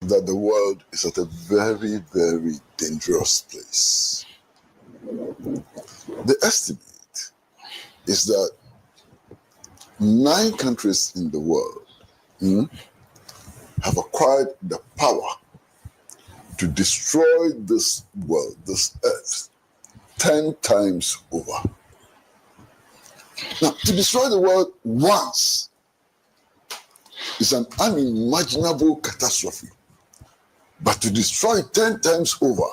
that the world is at a very, very dangerous place. The estimate is that 9 countries in the world have acquired the power to destroy this world, this earth, 10 times over. Now, to destroy the world once is an unimaginable catastrophe. But to destroy it 10 times over,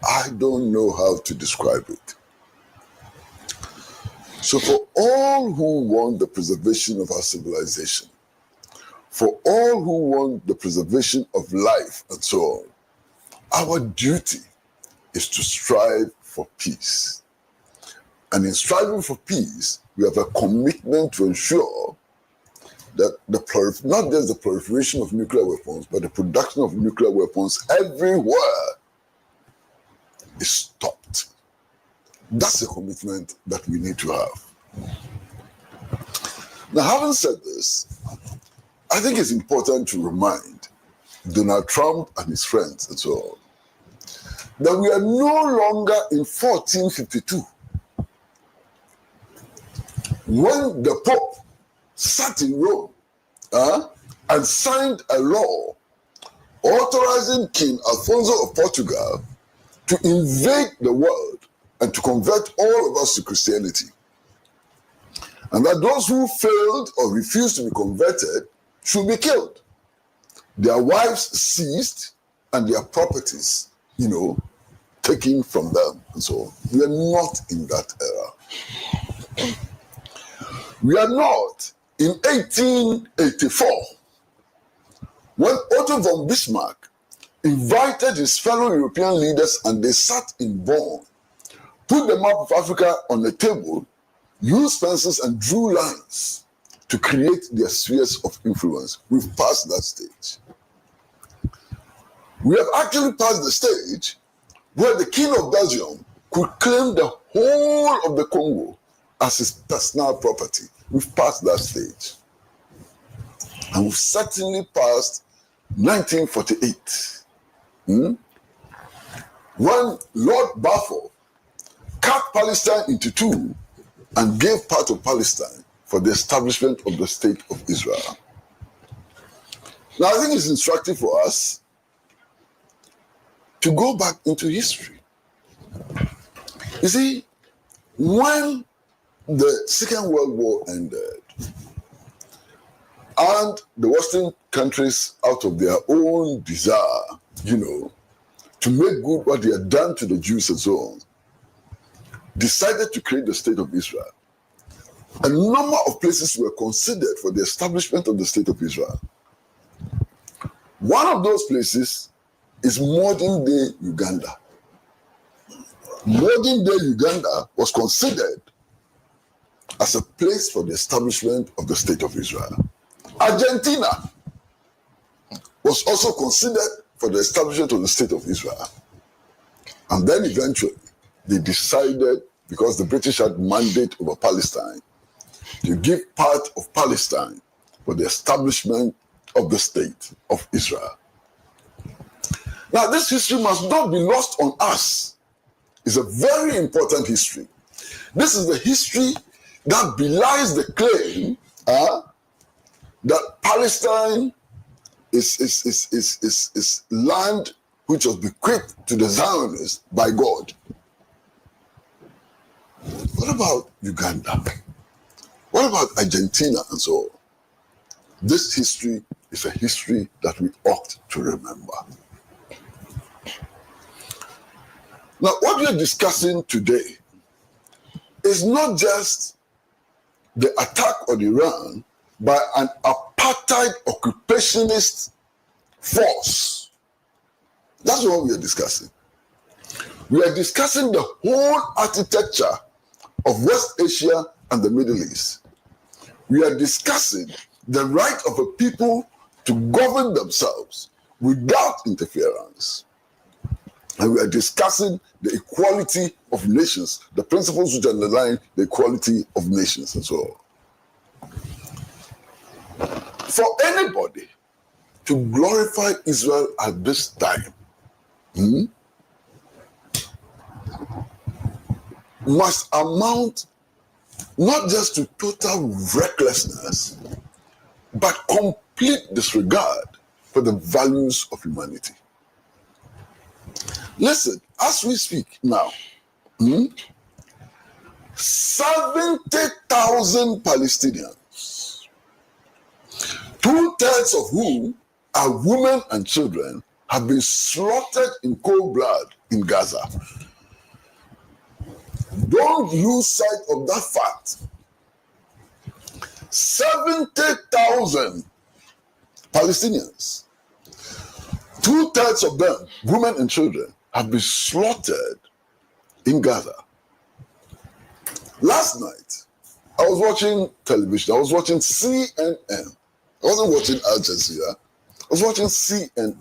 I don't know how to describe it. So for all who want the preservation of our civilization, for all who want the preservation of life and so on, our duty is to strive for peace. And in striving for peace, we have a commitment to ensure that not just the proliferation of nuclear weapons, but the production of nuclear weapons everywhere is stopped. That's a commitment that we need to have. Now, having said this, I think it's important to remind Donald Trump and his friends and so on that we are no longer in 1452 when the Pope sat in Rome and signed a law authorizing King Alfonso of Portugal to invade the world and to convert all of us to Christianity. And that those who failed or refused to be converted should be killed, their wives seized, and their properties, taken from them and so on. We are not in that era. We are not in 1884, when Otto von Bismarck invited his fellow European leaders and they sat in Bonn, put the map of Africa on the table, used pencils and drew lines to create their spheres of influence. We've passed that stage. We have actually passed the stage where the King of Belgium could claim the whole of the Congo as his personal property. We've passed that stage. And we've certainly passed 1948, when Lord Balfour cut Palestine into 2 and gave part of Palestine for the establishment of the State of Israel. Now, I think it's instructive for us to go back into history. You see, when the Second World War ended, and the Western countries, out of their own desire, to make good what they had done to the Jews and so on, decided to create the State of Israel. A number of places were considered for the establishment of the State of Israel. One of those places is modern-day Uganda. Modern-day Uganda was considered as a place for the establishment of the State of Israel. Argentina was also considered for the establishment of the State of Israel. And then eventually, they decided, because the British had mandate over Palestine, to give part of Palestine for the establishment of the State of Israel. Now, this history must not be lost on us. It's a very important history. This is the history that belies the claim that Palestine is land which was bequeathed to the Zionists by God. What about Uganda? What about Argentina and so on? This history is a history that we ought to remember. Now, what we are discussing today is not just the attack on Iran by an apartheid occupationist force. That's what we are discussing. We are discussing the whole architecture of West Asia and the Middle East. We are discussing the right of a people to govern themselves without interference. And we are discussing the equality of nations, the principles which underline the equality of nations and so on. For anybody to glorify Israel at this time must amount not just to total recklessness, but complete disregard for the values of humanity. Listen, as we speak now, 70,000 Palestinians, 2/3 of whom are women and children, have been slaughtered in cold blood in Gaza. Don't lose sight of that fact. 70,000 Palestinians, 2/3 of them, women and children, have been slaughtered in Gaza. Last night, I was watching television. I was watching CNN. I wasn't watching Al Jazeera. I was watching CNN.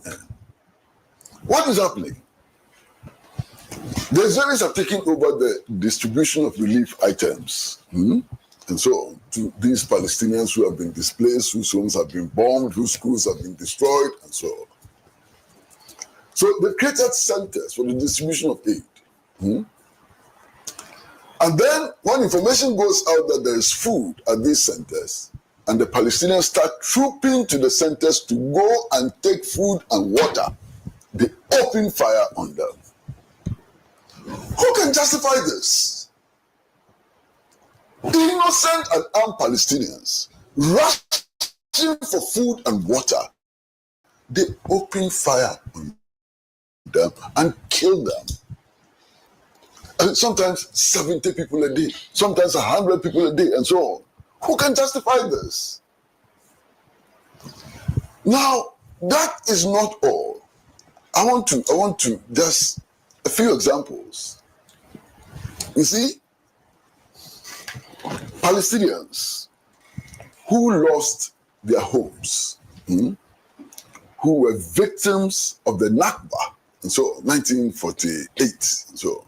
What is happening? The Israelis are taking over the distribution of relief items and so on to these Palestinians who have been displaced, whose homes have been bombed, whose schools have been destroyed, and so on. So they created centers for the distribution of aid. And then when information goes out that there is food at these centers, and the Palestinians start trooping to the centers to go and take food and water, they open fire on them. Who can justify this? Innocent and armed Palestinians rushing for food and water, they open fire on them and kill them. And sometimes 70 people a day, sometimes 100 people a day, and so on. Who can justify this? Now, that is not all. I want to just a few examples. You see, Palestinians who lost their homes, who were victims of the Nakba, and so 1948, and so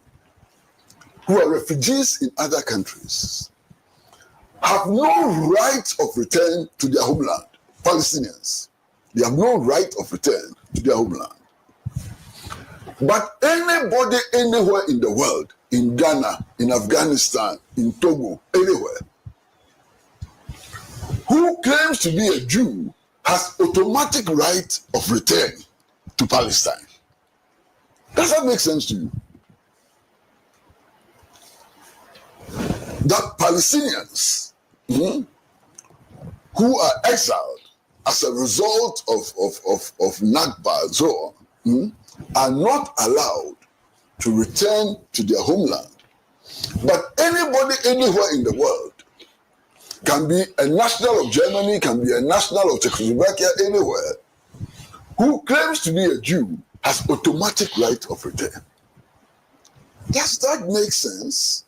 who are refugees in other countries, have no right of return to their homeland. Palestinians, they have no right of return to their homeland. But anybody anywhere in the world, in Ghana, in Afghanistan, in Togo, anywhere, who claims to be a Jew has automatic right of return to Palestine. Does that make sense to you? That Palestinians who are exiled as a result of Nakba and so on are not allowed to return to their homeland. But anybody anywhere in the world can be a national of Germany, can be a national of Czechoslovakia, anywhere, who claims to be a Jew has automatic right of return. Does that make sense?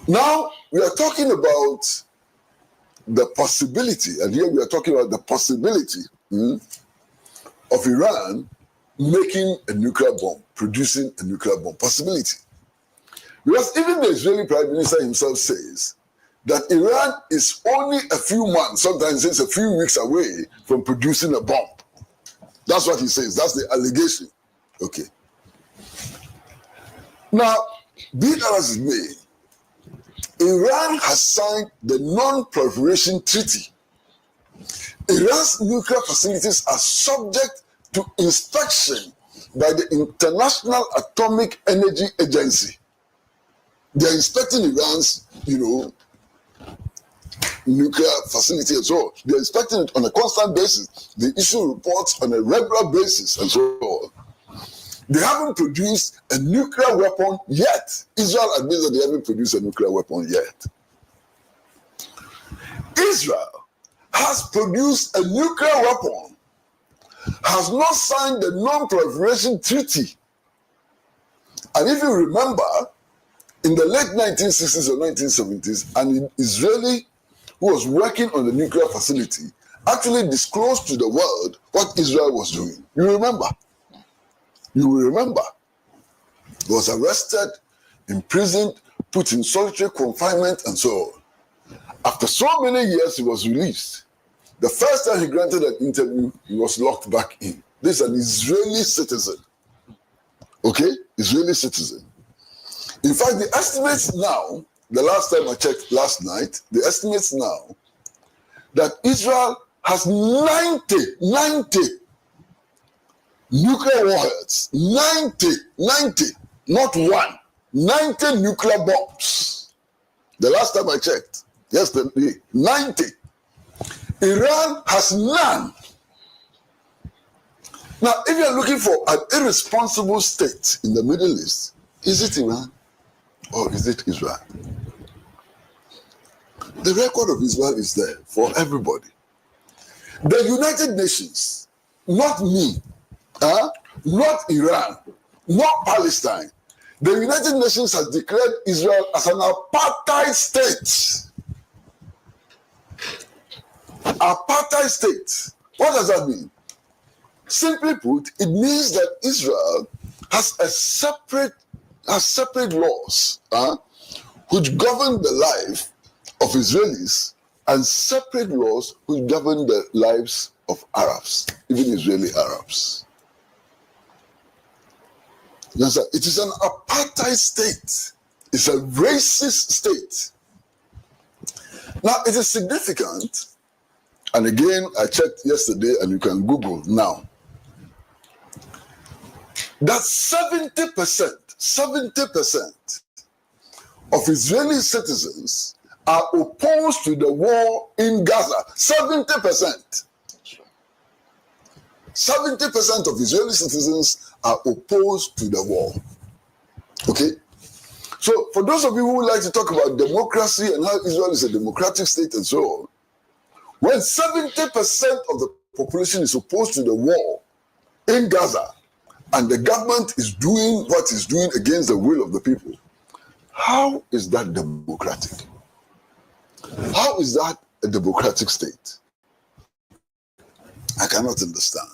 Now, we are talking about the possibility, and here we are talking about the possibility of Iran making a nuclear bomb, producing a nuclear bomb. Possibility. Because even the Israeli Prime Minister himself says that Iran is only a few months, sometimes it's a few weeks away from producing a bomb. That's what he says. That's the allegation. Okay. Now, be that as it may, Iran has signed the Non-Proliferation Treaty. Iran's nuclear facilities are subject to inspection by the International Atomic Energy Agency. They are inspecting Iran's, nuclear facility and so on. They are inspecting it on a constant basis. They issue reports on a regular basis and so on. They haven't produced a nuclear weapon yet. Israel admits that they haven't produced a nuclear weapon yet. Israel has produced a nuclear weapon, has not signed the Non-Proliferation Treaty. And if you remember, in the late 1960s or 1970s, an Israeli who was working on the nuclear facility actually disclosed to the world what Israel was doing. You remember? You will remember. He was arrested, imprisoned, put in solitary confinement, and so on. After so many years, he was released. The first time he granted an interview, he was locked back in. This is an Israeli citizen. Okay? Israeli citizen. In fact, the estimates now, the last time I checked last night, the estimates now that Israel has 90 nuclear warheads. 90, not one. 90 nuclear bombs. The last time I checked, yesterday, 90. Iran has none. Now, if you're looking for an irresponsible state in the Middle East, is it Iran or is it Israel? The record of Israel is there for everybody. The United Nations, not me, not Iran, not Palestine. The United Nations has declared Israel as an apartheid state. Apartheid state. What does that mean? Simply put, it means that Israel has separate laws which govern the life of Israelis and separate laws which govern the lives of Arabs, even Israeli Arabs. Yes, it is an apartheid state. It's a racist state. Now, it is significant, and again, I checked yesterday, and you can Google now, that 70% of Israeli citizens are opposed to the war in Gaza. 70%. 70% of Israeli citizens are opposed to the war. Okay? So, for those of you who like to talk about democracy and how Israel is a democratic state and so on, when 70% of the population is opposed to the war in Gaza, and the government is doing what it's doing against the will of the people, how is that democratic? How is that a democratic state? I cannot understand.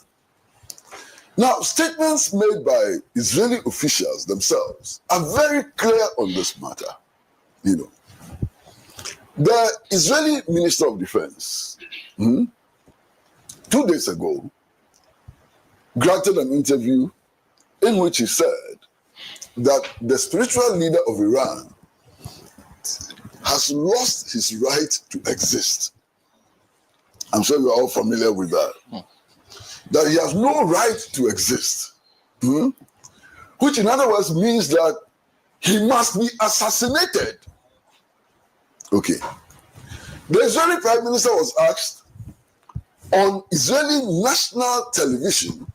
Now, statements made by Israeli officials themselves are very clear on this matter. You know, the Israeli Minister of Defense, 2 days ago, granted an interview in which he said that the spiritual leader of Iran has lost his right to exist. I'm sure you're all familiar with that. That he has no right to exist. Which in other words means that he must be assassinated. Okay. The Israeli Prime Minister was asked on Israeli national television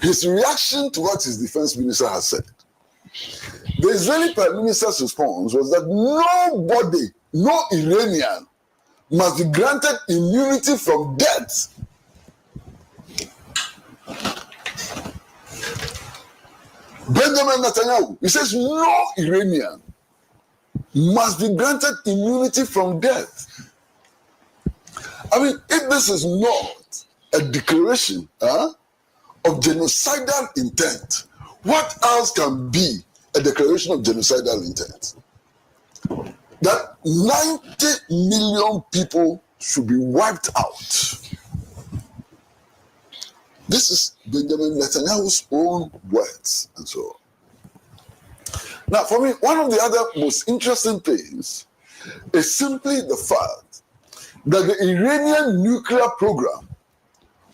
his reaction to what his defense minister has said. The Israeli Prime Minister's response was that nobody, no Iranian, must be granted immunity from death. Benjamin Netanyahu, he says no Iranian must be granted immunity from death. I mean, if this is not a declaration of genocidal intent, what else can be a declaration of genocidal intent? That 90 million people should be wiped out. This is Benjamin Netanyahu's own words and so on. Now, for me, one of the other most interesting things is simply the fact that the Iranian nuclear program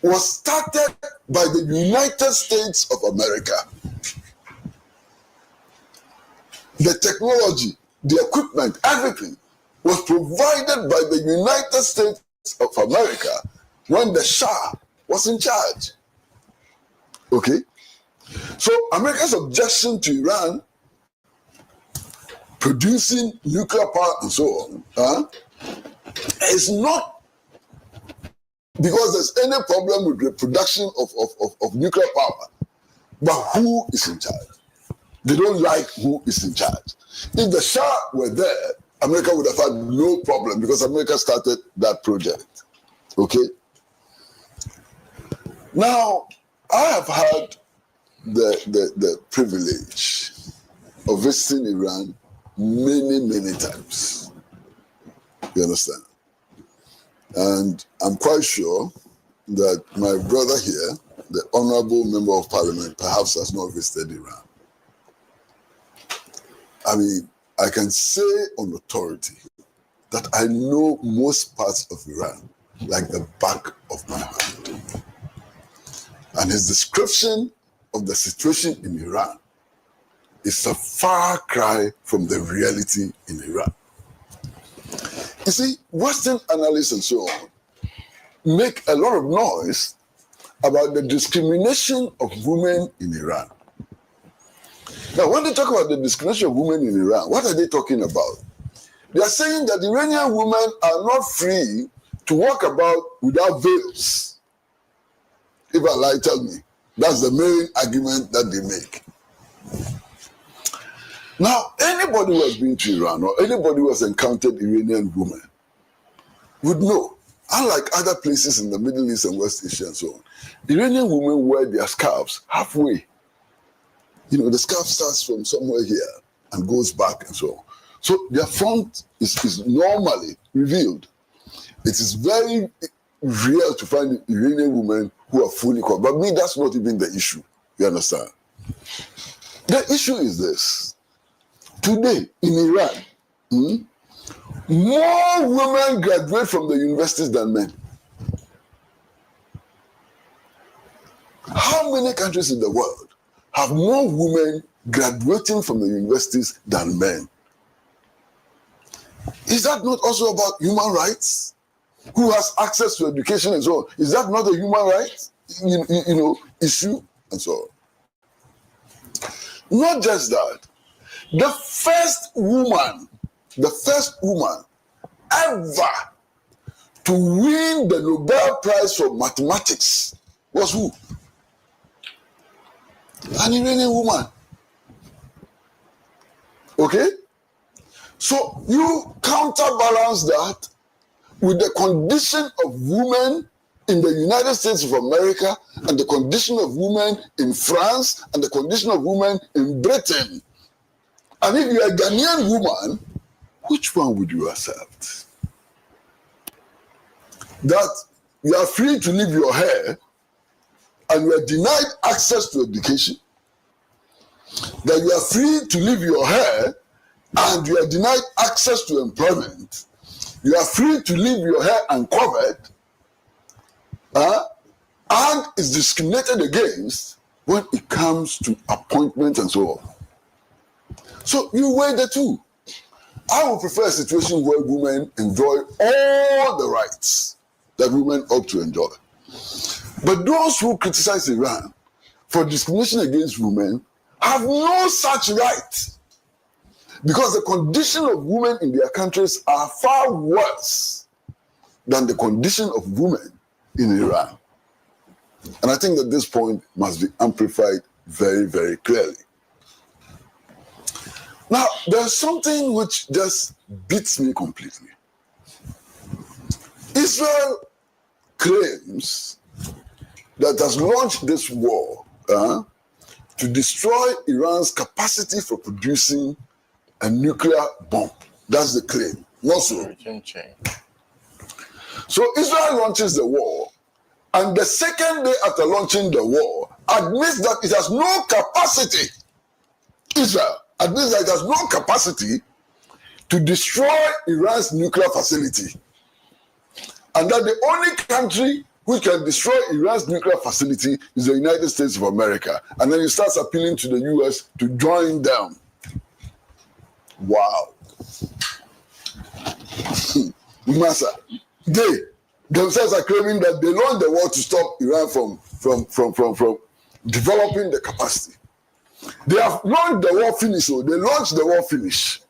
was started by the United States of America. The technology, the equipment, everything was provided by the United States of America when the Shah was in charge. Okay? So America's objection to Iran producing nuclear power and so on is not because there's any problem with the production of nuclear power, but who is in charge? They don't like who is in charge. If the Shah were there, America would have had no problem because America started that project. Okay? Now, I have had the privilege of visiting Iran many times. You understand? And I'm quite sure that my brother here, the Honorable Member of Parliament, perhaps has not visited Iran. I mean, I can say on authority that I know most parts of Iran like the back of my hand. And his description of the situation in Iran is a far cry from the reality in Iran. You see, Western analysts and so on make a lot of noise about the discrimination of women in Iran. Now, when they talk about the discrimination of women in Iran, what are they talking about? They are saying that Iranian women are not free to walk about without veils. If Allah tell me, that's the main argument that they make. Now, anybody who has been to Iran or anybody who has encountered Iranian women would know, unlike other places in the Middle East and West Asia and so on, Iranian women wear their scarves halfway. You know, the scarf starts from somewhere here and goes back and so on. So their front is normally revealed. It is very rare to find Iranian women who are fully covered. But me, that's not even the issue. You understand? The issue is this. Today in Iran, more women graduate from the universities than men. How many countries in the world have more women graduating from the universities than men? Is that not also about human rights? Who has access to education and so on? Is that not a human right, issue and so on? Not just that. The first woman ever to win the Nobel Prize for mathematics was who? An Iranian woman. Okay? So you counterbalance that with the condition of women in the United States of America and the condition of women in France and the condition of women in Britain. And if you're a Ghanaian woman, which one would you accept? That you are free to leave your hair and you are denied access to education, that you are free to leave your hair and you are denied access to employment, you are free to leave your hair uncovered, and is discriminated against when it comes to appointments and so on. So you weigh the two. I would prefer a situation where women enjoy all the rights that women ought to enjoy. But those who criticize Iran for discrimination against women have no such right, because the condition of women in their countries are far worse than the condition of women in Iran. And I think that this point must be amplified very, very clearly. Now, there's something which just beats me completely. Israel claims that has launched this war to destroy Iran's capacity for producing a nuclear bomb. That's the claim. Not so. So Israel launches the war, and the second day after launching the war, admits that it has no capacity. Israel admits that it has no capacity to destroy Iran's nuclear facility. And that the only country which can destroy Iran's nuclear facility is the United States of America. And then he starts appealing to the US to join them. Wow. Massa, they themselves are claiming that they launched the war to stop Iran from developing the capacity. They have launched the war finish, so they launched the war finish.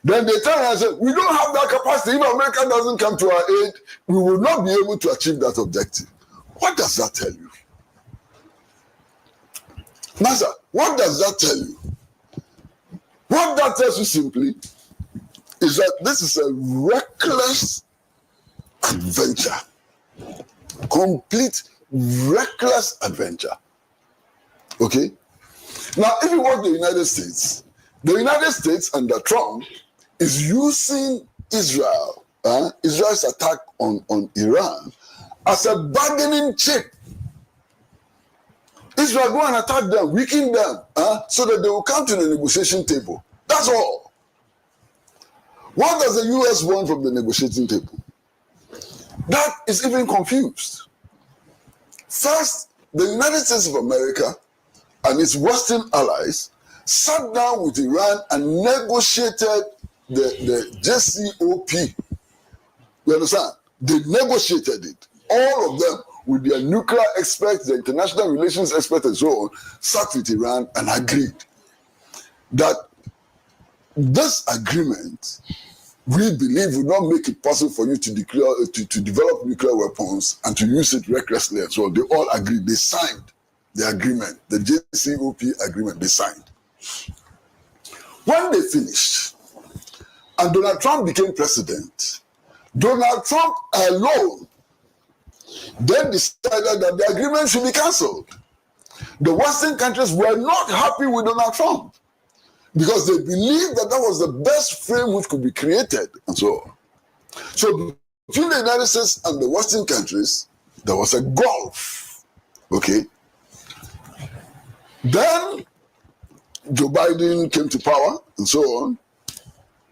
Then they tell us, we don't have that capacity. If America doesn't come to our aid, we will not be able to achieve that objective. What does that tell you? Massa, what does that tell you? What that tells you simply is that this is a reckless adventure. Complete reckless adventure. Okay? Now, if you watch the United States under Trump is using Israel Israel's attack on Iran as a bargaining chip. Israel go and attack them, weaken them, so that they will come to the negotiation table. That's all. What does the US want from the negotiating table? That is even confused. First, the United States of America and its Western allies sat down with Iran and negotiated the JCPOA. You understand? They negotiated it. All of them, with their nuclear experts, the international relations experts, and so on, sat with Iran and agreed that this agreement, we believe, will not make it possible for you to declare to develop nuclear weapons and to use it recklessly and so on. They all agreed. They signed the agreement, the JCPOA agreement. They signed. When they finished, and Donald Trump became president, Donald Trump alone then decided that the agreement should be cancelled. The Western countries were not happy with Donald Trump because they believed that that was the best frame which could be created and so on. So between the United States and the Western countries, there was a gulf. Okay. Then Joe Biden came to power and so on.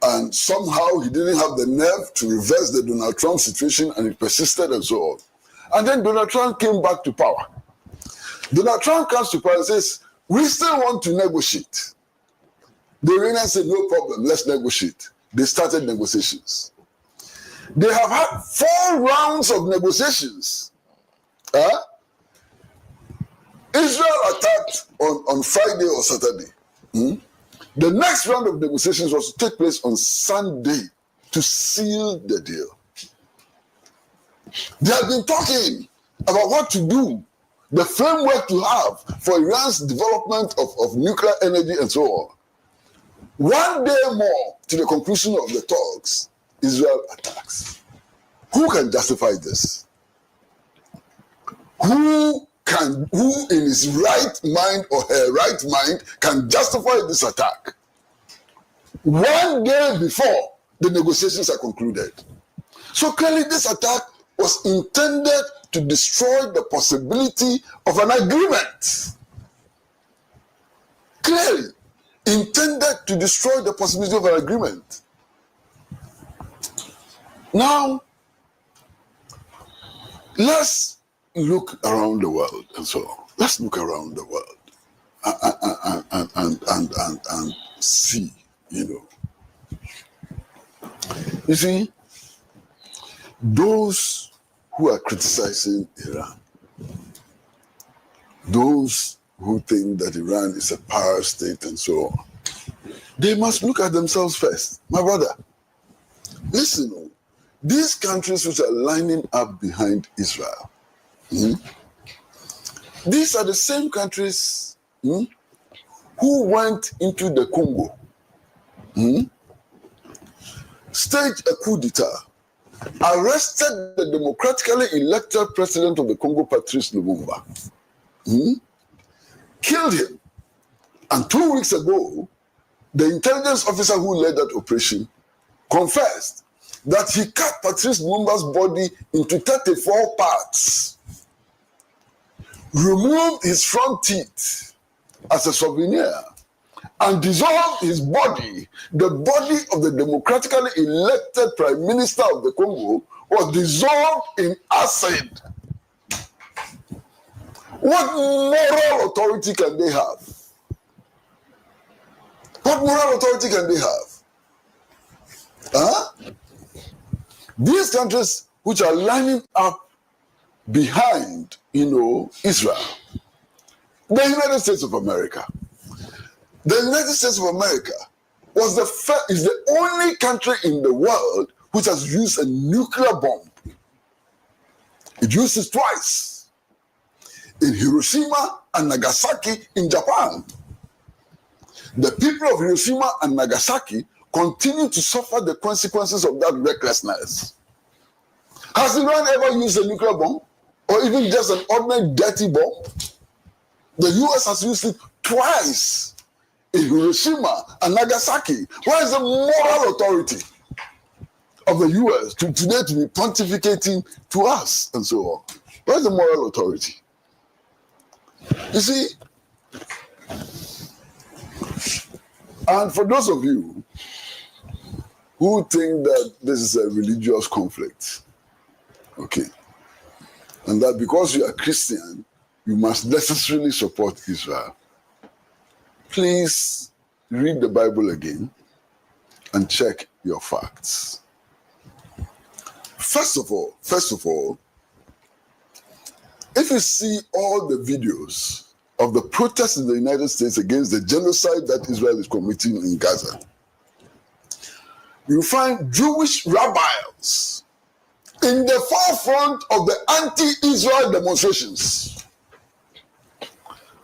And somehow he didn't have the nerve to reverse the Donald Trump situation, and it persisted and so on. And then Donald Trump came back to power. Donald Trump comes to power and says, we still want to negotiate. The Iranians said, no problem, let's negotiate. They started negotiations. They have had 4 rounds of negotiations. Israel attacked on Friday or Saturday. The next round of negotiations was to take place on Sunday to seal the deal. They have been talking about what to do, the framework to have for Iran's development of nuclear energy and so on. One day more to the conclusion of the talks, Israel attacks. Who can justify this? Who in his right mind or her right mind can justify this attack? One day before the negotiations are concluded. So clearly this attack was intended to destroy the possibility of an agreement. Clearly intended to destroy the possibility of an agreement. Now, let's look around the world and so on. Let's look around the world and see, You see, those who are criticizing Iran, those who think that Iran is a power state and so on, they must look at themselves first. My brother, listen, these countries which are lining up behind Israel, these are the same countries who went into the Congo, staged a coup d'etat, arrested the democratically elected president of the Congo, Patrice Lumumba, killed him. And 2 weeks ago, the intelligence officer who led that operation confessed that he cut Patrice Lumumba's body into 34 parts, removed his front teeth as a souvenir, and dissolved his body. The body of the democratically elected prime minister of the Congo was dissolved in acid. What moral authority can they have? What moral authority can they have? These countries which are lining up behind, Israel, the United States of America. The United States of America is the only country in the world which has used a nuclear bomb. It used it twice, in Hiroshima and Nagasaki in Japan. The people of Hiroshima and Nagasaki continue to suffer the consequences of that recklessness. Has Iran ever used a nuclear bomb? Or even just an ordinary dirty bomb? The US has used it twice in Hiroshima and Nagasaki. Where is the moral authority of the US to today to be pontificating to us and so on? Where's the moral authority? You see, and for those of you who think that this is a religious conflict, okay, and that because you are Christian, you must necessarily support Israel, please read the Bible again and check your facts. First of all, if you see all the videos of the protests in the United States against the genocide that Israel is committing in Gaza, you find Jewish rabbis in the forefront of the anti-Israel demonstrations.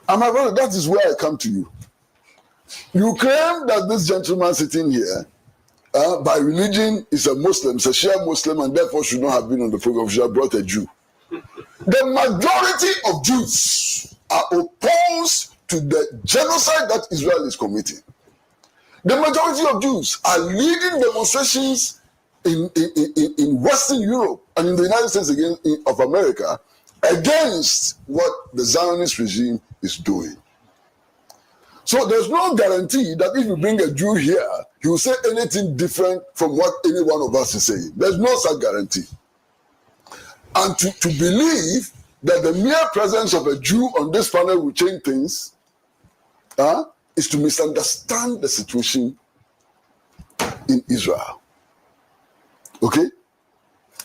And my brother, that is where I come to you. You claim that this gentleman sitting here, by religion, is a Muslim, is a Shia Muslim, and therefore should not have been on the program, should have brought a Jew. The majority of Jews are opposed to the genocide that Israel is committing. The majority of Jews are leading demonstrations in Western Europe and in the United States of America against what the Zionist regime is doing. So there's no guarantee that if you bring a Jew here, he will say anything different from what any one of us is saying. There's no such guarantee. And to believe that the mere presence of a Jew on this panel will change things is to misunderstand the situation in Israel. Okay?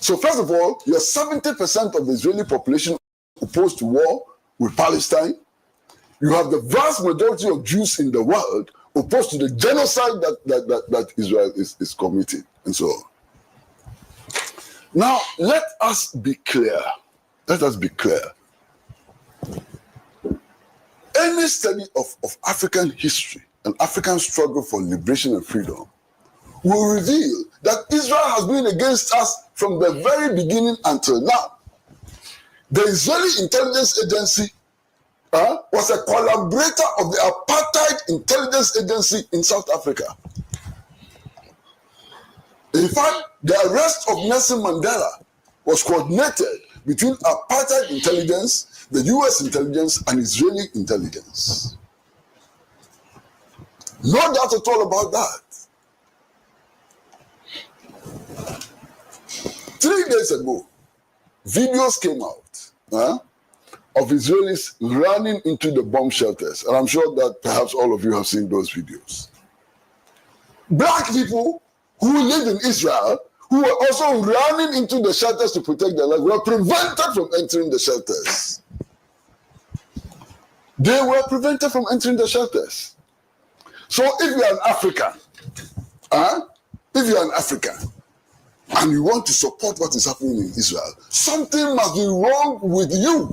So first of all, you're 70% of the Israeli population opposed to war with Palestine. You have the vast majority of Jews in the world opposed to the genocide that Israel is committing, and so on. Now, let us be clear. Let us be clear. Any study of African history and African struggle for liberation and freedom will reveal that Israel has been against us from the very beginning until now. The Israeli intelligence agency was a collaborator of the apartheid intelligence agency in South Africa. In fact, the arrest of Nelson Mandela was coordinated between apartheid intelligence, the US intelligence, and Israeli intelligence. No doubt at all about that. 3 days ago, videos came out of Israelis running into the bomb shelters. And I'm sure that perhaps all of you have seen those videos. Black people who live in Israel, who were also running into the shelters to protect their lives, were prevented from entering the shelters. They were prevented from entering the shelters. So if you're an African, and you want to support what is happening in Israel, something must be wrong with you.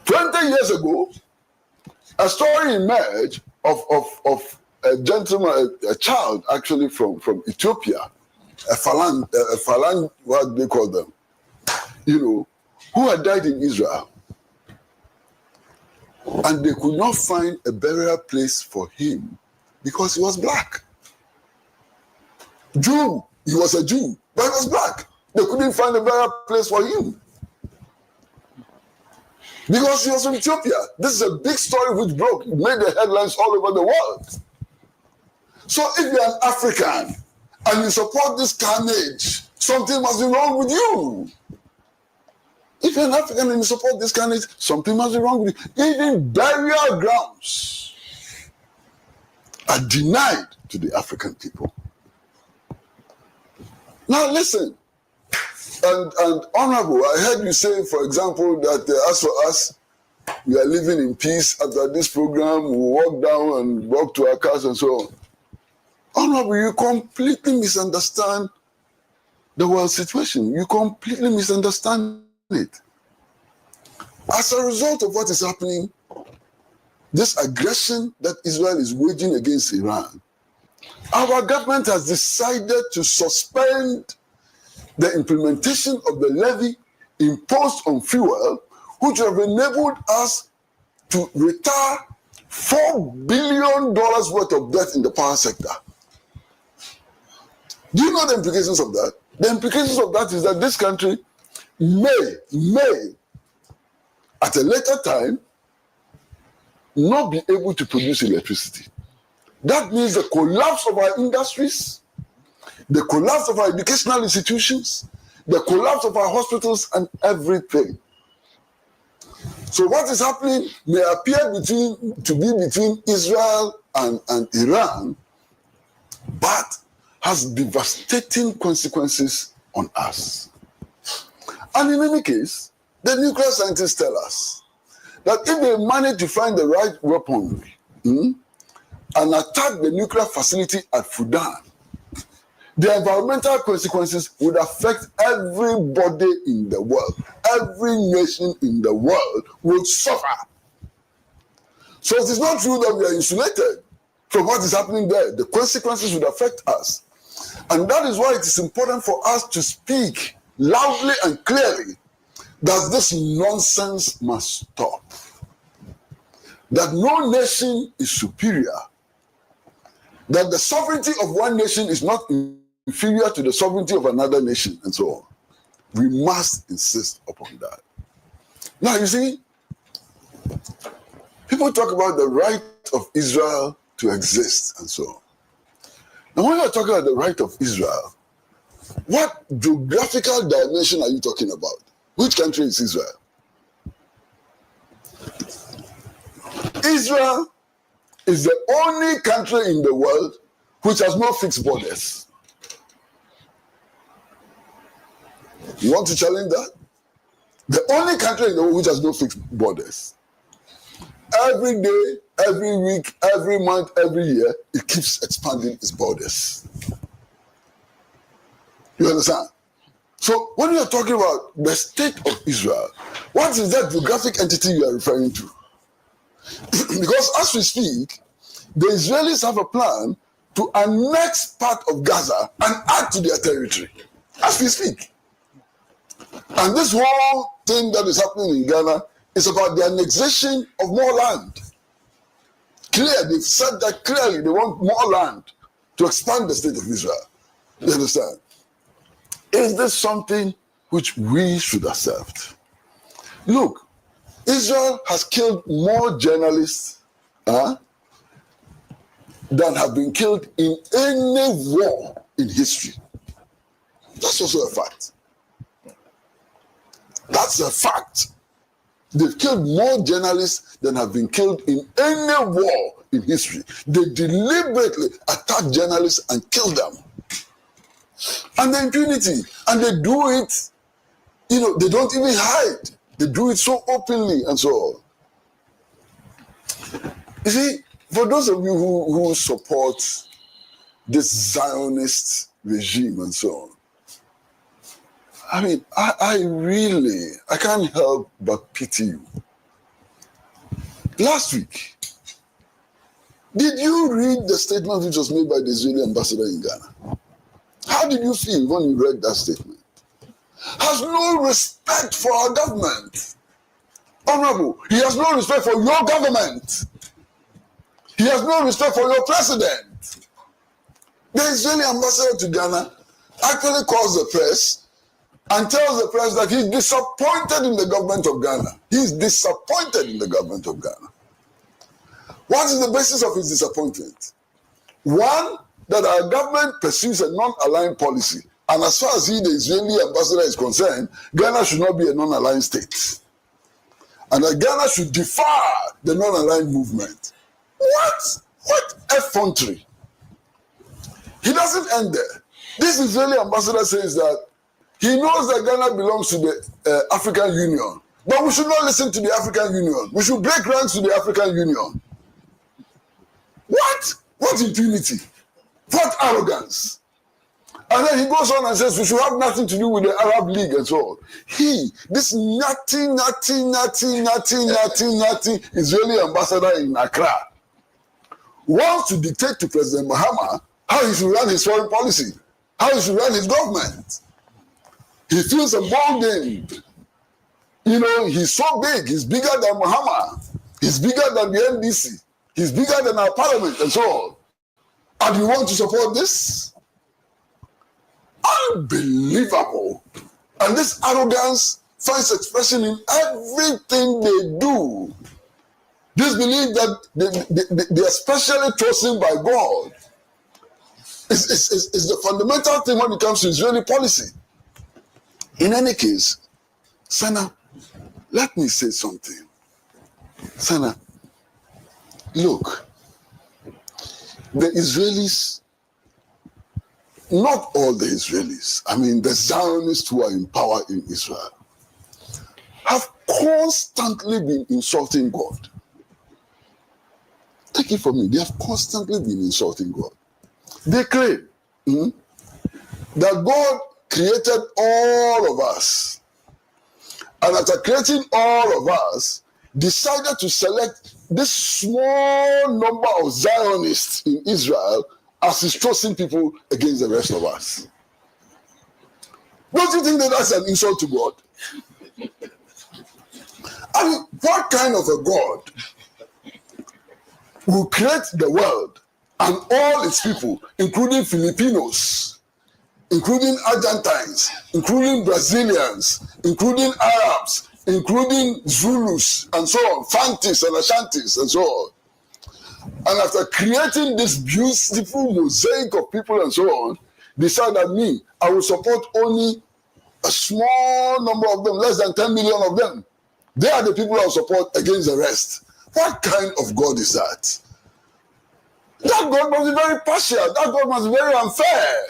20 years ago, a story emerged of a gentleman, a child actually from Ethiopia, a Falang, what they call them, who had died in Israel. And they could not find a burial place for him because he was black. Jew, he was a Jew, but he was black. They couldn't find a burial place for him because he was from Ethiopia. This is a big story which made the headlines all over the world. So if you're an African and you support this carnage, something must be wrong with you. If you're an African and you support this carnage, something must be wrong with you. Even burial grounds are denied to the African people. Now listen, and Honorable, I heard you say, for example, that as for us, we are living in peace. After this program, we walk down and walk to our cars and so on. Honorable, you completely misunderstand the world situation. You completely misunderstand it. As a result of what is happening, this aggression that Israel is waging against Iran, our government has decided to suspend the implementation of the levy imposed on fuel, which have enabled us to retire $4 billion worth of debt in the power sector. Do you know the implications of that? The implications of that is that this country may, at a later time, not be able to produce electricity. That means the collapse of our industries, the collapse of our educational institutions, the collapse of our hospitals and everything. So what is happening may appear to be between Israel and Iran, but has devastating consequences on us. And in any case, the nuclear scientists tell us that if they manage to find the right weaponry and attack the nuclear facility at Fudan, the environmental consequences would affect everybody in the world. Every nation in the world will suffer. So it is not true that we are insulated from what is happening there. The consequences would affect us. And that is why it is important for us to speak loudly and clearly that this nonsense must stop. That no nation is superior. That the sovereignty of one nation is not inferior to the sovereignty of another nation, and so on. We must insist upon that. Now, you see, people talk about the right of Israel to exist, and so on. Now, when you're talking about the right of Israel, what geographical dimension are you talking about? Which country is Israel? Israel is the only country in the world which has no fixed borders. You want to challenge that? The only country in the world which has no fixed borders. Every day, every week, every month, every year, it keeps expanding its borders. You understand? So when you are talking about the state of Israel, what is that geographic entity you are referring to? Because as we speak, the Israelis have a plan to annex part of Gaza and add to their territory. As we speak. And this whole thing that is happening in Ghana is about the annexation of more land. Clear, they've said that clearly, they want more land to expand the state of Israel. You understand? Is this something which we should accept? Look, Israel has killed more journalists than have been killed in any war in history. That's also a fact. That's a fact. They've killed more journalists than have been killed in any war in history. They deliberately attack journalists and kill them. And the impunity. And they do it, they don't even hide. They do it so openly and so on. You see, for those of you who support this Zionist regime and so on, I mean, I can't help but pity you. Last week, did you read the statement which was made by the Israeli ambassador in Ghana? How did you feel when you read that statement? Has no respect for our government. Honorable, he has no respect for your government. He has no respect for your president. The Israeli ambassador to Ghana actually calls the press and tells the press that he's disappointed in the government of Ghana. He's disappointed in the government of Ghana. What is the basis of his disappointment? One, that our government pursues a non-aligned policy. And as far as the Israeli ambassador is concerned, Ghana should not be a non-aligned state. And that Ghana should defy the non-aligned movement. What effrontery. He doesn't end there. This Israeli ambassador says that he knows that Ghana belongs to the African Union. But we should not listen to the African Union. We should break ranks to the African Union. What impunity? What arrogance? And then he goes on and says we should have nothing to do with the Arab League and so on. This nothing Israeli ambassador in Accra wants to dictate to President Mahama how he should run his foreign policy, how he should run his government. He feels emboldened. He's so big, he's bigger than Mahama, he's bigger than the NDC, he's bigger than our parliament and so on. And you want to support this? unbelievable. And this arrogance finds expression in everything they do. This belief that they are specially chosen by God is the fundamental thing when it comes to Israeli policy. In any case, Sana, let me say something. Sana, look, the Israelis, not all the Israelis, I mean the Zionists who are in power in Israel, have constantly been insulting God. Take it from me, they have constantly been insulting God. They claim that God created all of us, and after creating all of us, decided to select this small number of Zionists in Israel as his chosen people against the rest of us. Don't you think that that's an insult to God? I mean, what kind of a God will create the world and all its people, including Filipinos, including Argentines, including Brazilians, including Arabs, including Zulus, and so on, Fantis and Ashantis, and so on. And after creating this beautiful mosaic of people and so on, decide that I will support only a small number of them, less than 10 million of them. They are the people I will support against the rest. What kind of God is that? That God must be very partial. That God must be very unfair.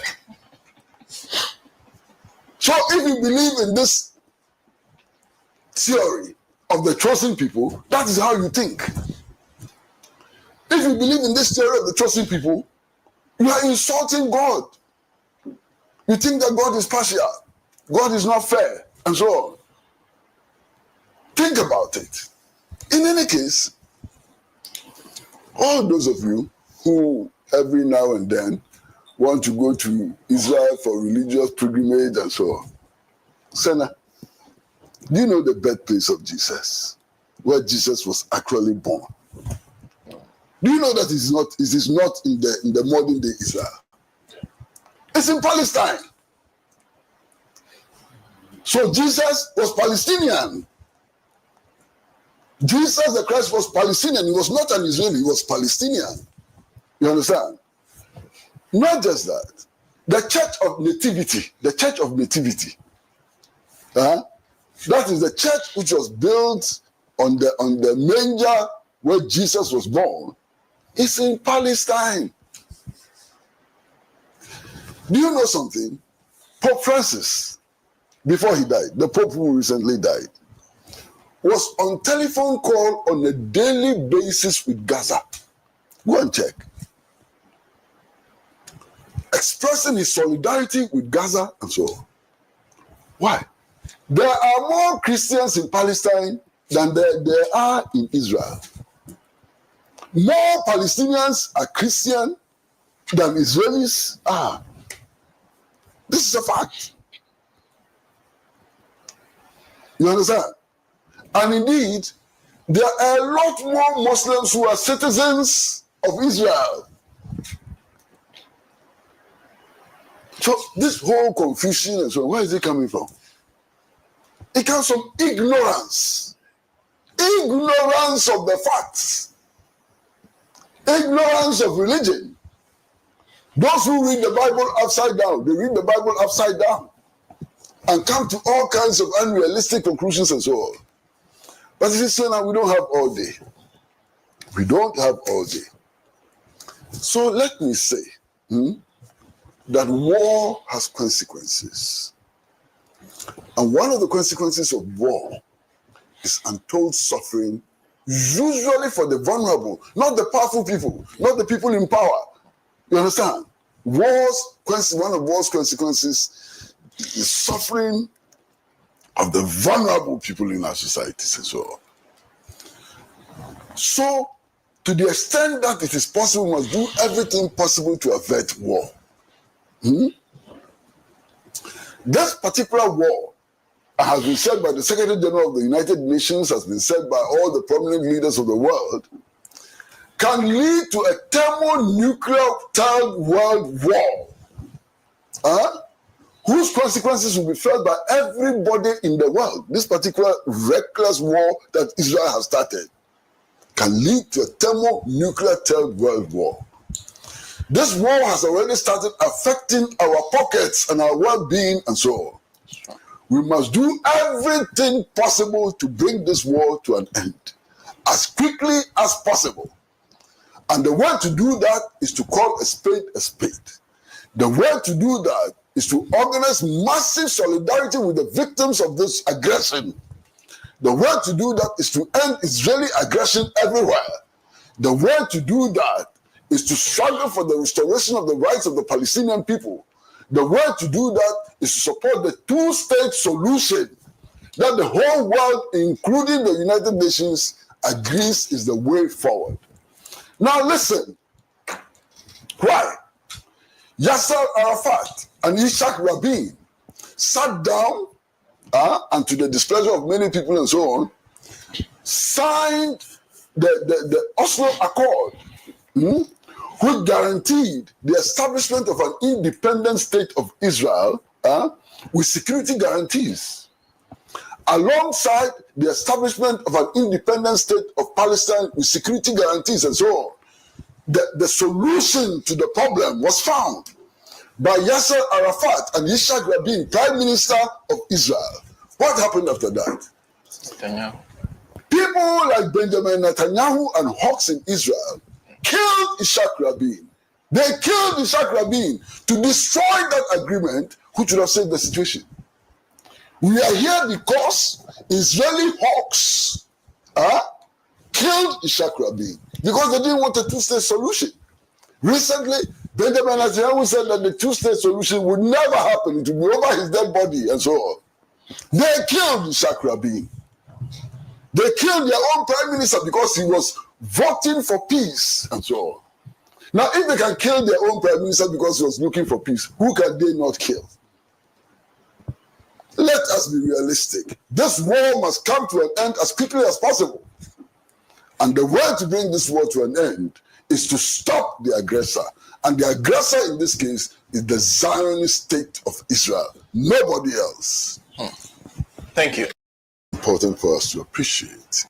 So if you believe in this theory of the chosen people, that is how you think. If you believe in this theory of the chosen people, you are insulting God. You think that God is partial, God is not fair, and so on. Think about it. In any case, all those of you who every now and then want to go to Israel for religious pilgrimage and so on, Senna, do you know the birthplace of Jesus, where Jesus was actually born? Do you know that it is not in the modern day Israel? It's in Palestine. So Jesus was Palestinian. Jesus the Christ was Palestinian. He was not an Israeli, he was Palestinian. You understand? Not just that. The Church of Nativity, that is the church which was built on the manger where Jesus was born. It's in Palestine. Do you know something? Pope Francis, before he died, the Pope who recently died, was on telephone call on a daily basis with Gaza. Go and check. Expressing his solidarity with Gaza and so on. Why? There are more Christians in Palestine than there are in Israel. More Palestinians are Christian than Israelis are. This is a fact. You understand? And indeed, there are a lot more Muslims who are citizens of Israel. So this whole confusion and so on, where is it coming from? It comes from ignorance. Ignorance of the facts. Ignorance of religion. Those who read the Bible upside down, they read the Bible upside down and come to all kinds of unrealistic conclusions and so on. But you see, now we don't have all day. We don't have all day. So let me say that war has consequences. And one of the consequences of war is untold suffering, usually for the vulnerable, not the powerful people, not the people in power. You understand? One of war's consequences is suffering of the vulnerable people in our societies and so on. So, to the extent that it is possible, we must do everything possible to avert war. This particular war has been said by the Secretary General of the United Nations, has been said by all the prominent leaders of the world, can lead to a thermonuclear third world war. whose consequences will be felt by everybody in the world. This particular reckless war that Israel has started can lead to a thermonuclear third world war. This war has already started affecting our pockets and our well-being and so on. Sure. We must do everything possible to bring this war to an end as quickly as possible. And the way to do that is to call a spade a spade. The way to do that is to organize massive solidarity with the victims of this aggression. The way to do that is to end Israeli aggression everywhere. The way to do that is to struggle for the restoration of the rights of the Palestinian people. The way to do that is to support the two-state solution that the whole world, including the United Nations, agrees is the way forward. Now listen, why? Yasser Arafat and Yitzhak Rabin sat down and to the displeasure of many people and so on, signed the Oslo Accord, which guaranteed the establishment of an independent state of Israel with security guarantees, alongside the establishment of an independent state of Palestine with security guarantees and so on. The solution to the problem was found by Yasser Arafat and Yitzhak Rabin, Prime Minister of Israel. What happened after that? Netanyahu. People like Benjamin Netanyahu and hawks in Israel killed Yitzhak Rabin. They killed Yitzhak Rabin to destroy that agreement, which would have saved the situation. We are here because Israeli hawks killed Yitzhak Rabin because they didn't want a two-state solution. Recently, Benjamin Netanyahu said that the two-state solution would never happen. It would be over his dead body and so on. They killed Yitzhak Rabin. They killed their own prime minister because he was voting for peace and so on. Now, if they can kill their own prime minister because he was looking for peace, who can they not kill? Let us be realistic. This war must come to an end as quickly as possible. And the way to bring this war to an end is to stop the aggressor. And the aggressor in this case is the Zionist state of Israel, nobody else. Thank you. Important for us to appreciate